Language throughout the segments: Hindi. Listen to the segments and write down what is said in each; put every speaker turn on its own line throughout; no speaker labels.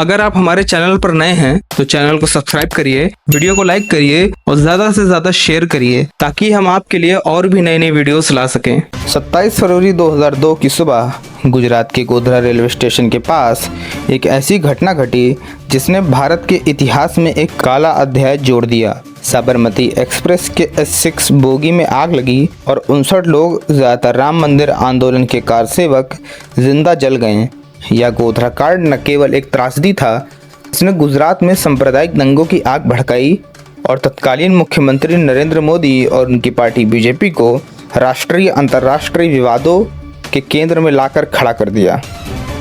अगर आप हमारे चैनल पर नए हैं तो चैनल को सब्सक्राइब करिए, वीडियो को लाइक करिए और ज्यादा से ज्यादा शेयर करिए ताकि हम आपके लिए और भी नई नई वीडियोस ला सकें।
27 फरवरी 2002 की सुबह गुजरात के गोधरा रेलवे स्टेशन के पास एक ऐसी घटना घटी जिसने भारत के इतिहास में एक काला अध्याय जोड़ दिया। साबरमती एक्सप्रेस के S6 बोगी में आग लगी और 59 लोग, ज़्यादातर राम मंदिर आंदोलन के कारसेवक, जिंदा जल गए। यह गोधरा कांड न केवल एक त्रासदी था, इसने गुजरात में सांप्रदायिक दंगों की आग भड़काई और तत्कालीन मुख्यमंत्री नरेंद्र मोदी और उनकी पार्टी बीजेपी को राष्ट्रीय अंतर्राष्ट्रीय विवादों के केंद्र में लाकर खड़ा कर दिया।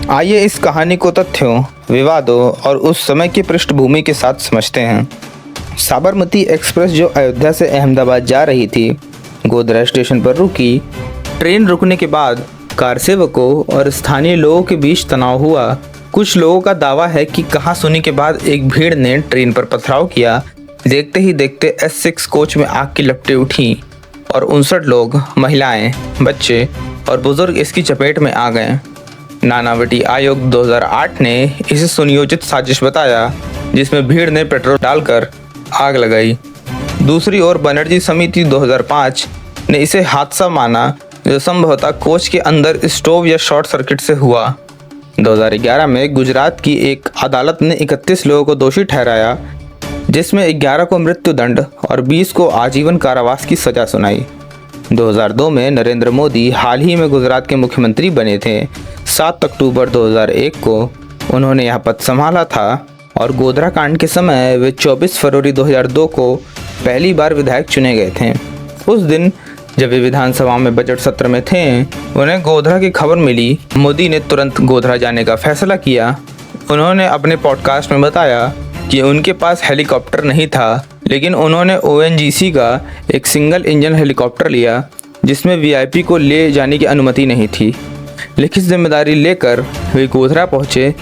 आइए इस कहानी को तथ्यों, विवादों और उस समय की पृष्ठभूमि के साथ समझते हैं। साबरमती एक्सप्रेस जो अयोध्या से अहमदाबाद जा रही थी, गोधरा स्टेशन पर रुकी। ट्रेन रुकने के बाद कारसेवकों और स्थानीय लोगों के बीच तनाव हुआ। कुछ लोगों का दावा है कि कहासुनी के बाद एक भीड़ ने ट्रेन पर पथराव किया। देखते ही देखते S6 कोच में आग की लपटें उठी और 59 लोग, महिलाएं, बच्चे और बुजुर्ग इसकी चपेट में आ गए। नानावटी आयोग 2008 ने इसे सुनियोजित साजिश बताया जिसमें भीड़ ने पेट्रोल डालकर आग लगाई। दूसरी ओर बनर्जी समिति 2005 ने इसे हादसा माना जो संभवतः कोच के अंदर स्टोव या शॉर्ट सर्किट से हुआ। 2011 में गुजरात की एक अदालत ने 31 लोगों को दोषी ठहराया, जिसमें 11 को मृत्युदंड और 20 को आजीवन कारावास की सजा सुनाई। 2002 में नरेंद्र मोदी हाल ही में गुजरात के मुख्यमंत्री बने थे। 7 अक्टूबर 2001 को उन्होंने यह पद संभाला था और गोधरा कांड के समय वे 24 फरवरी 2002 को पहली बार विधायक चुने गए थे। उस दिन जब वे विधानसभा में बजट सत्र में थे, उन्हें गोधरा की खबर मिली। मोदी ने तुरंत गोधरा जाने का फैसला किया। उन्होंने अपने पॉडकास्ट में बताया कि उनके पास हेलीकॉप्टर नहीं था, लेकिन उन्होंने ONGC का एक सिंगल इंजन हेलीकॉप्टर लिया जिसमें VIP को ले जाने की अनुमति नहीं थी। लिखित जिम्मेदारी लेकर वे गोधरा पहुंचे,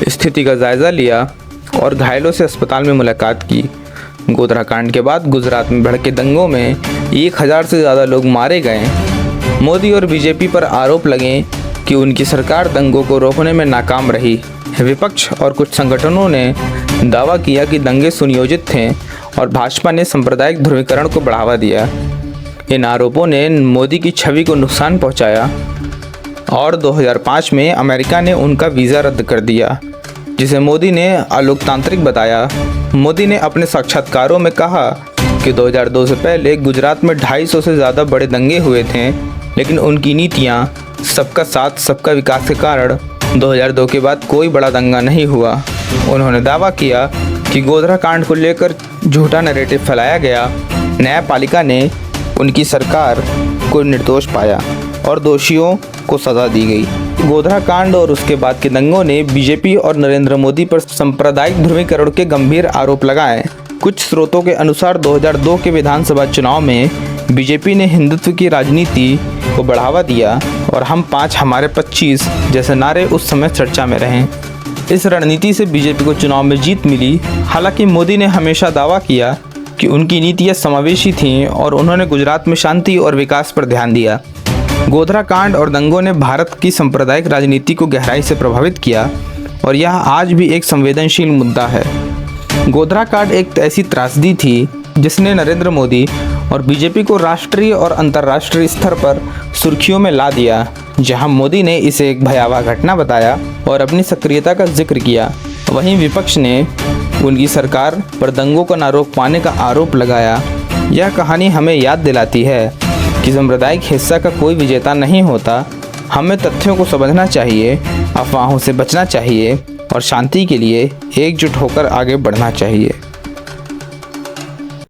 स्थिति का जायजा लिया और घायलों से अस्पताल में मुलाकात की। गोधरा कांड के बाद गुजरात में भड़के दंगों में 1000 से ज़्यादा लोग मारे गए। मोदी और बीजेपी पर आरोप लगे कि उनकी सरकार दंगों को रोकने में नाकाम रही। विपक्ष और कुछ संगठनों ने दावा किया कि दंगे सुनियोजित थे और भाजपा ने सांप्रदायिक ध्रुवीकरण को बढ़ावा दिया। इन आरोपों ने मोदी की छवि को नुकसान पहुंचाया और 2005 में अमेरिका ने उनका वीज़ा रद्द कर दिया, जिसे मोदी ने अलोकतांत्रिक बताया। मोदी ने अपने साक्षात्कारों में कहा कि 2002 से पहले गुजरात में 250 से ज़्यादा बड़े दंगे हुए थे, लेकिन उनकी नीतियाँ सबका साथ सबका विकास के कारण 2002 के बाद कोई बड़ा दंगा नहीं हुआ। उन्होंने दावा किया कि गोधरा कांड को लेकर झूठा नैरेटिव फैलाया गया। न्यायपालिका ने उनकी सरकार को निर्दोष पाया और दोषियों को सज़ा दी गई। गोधरा कांड और उसके बाद के दंगों ने बीजेपी और नरेंद्र मोदी पर सांप्रदायिक ध्रुवीकरण के गंभीर आरोप लगाए। कुछ स्रोतों के अनुसार 2002 के विधानसभा चुनाव में बीजेपी ने हिंदुत्व की राजनीति को बढ़ावा दिया और हम 5 हमारे 25 जैसे नारे उस समय चर्चा में रहे। इस रणनीति से बीजेपी को चुनाव में जीत मिली। हालांकि मोदी ने हमेशा दावा किया कि उनकी नीतियाँ समावेशी थीं और उन्होंने गुजरात में शांति और विकास पर ध्यान दिया। गोधरा कांड और दंगों ने भारत की सांप्रदायिक राजनीति को गहराई से प्रभावित किया और यह आज भी एक संवेदनशील मुद्दा है। गोधरा कांड एक ऐसी त्रासदी थी जिसने नरेंद्र मोदी और बीजेपी को राष्ट्रीय और अंतर्राष्ट्रीय स्तर पर सुर्खियों में ला दिया। जहां मोदी ने इसे एक भयावह घटना बताया और अपनी सक्रियता का जिक्र किया, वहीं विपक्ष ने उनकी सरकार पर दंगों को न रोक पाने का आरोप लगाया। यह कहानी हमें याद दिलाती है कि सांप्रदायिक हिंसा का कोई विजेता नहीं होता। हमें तथ्यों को समझना चाहिए, अफवाहों से बचना चाहिए और शांति के लिए एकजुट होकर आगे बढ़ना चाहिए।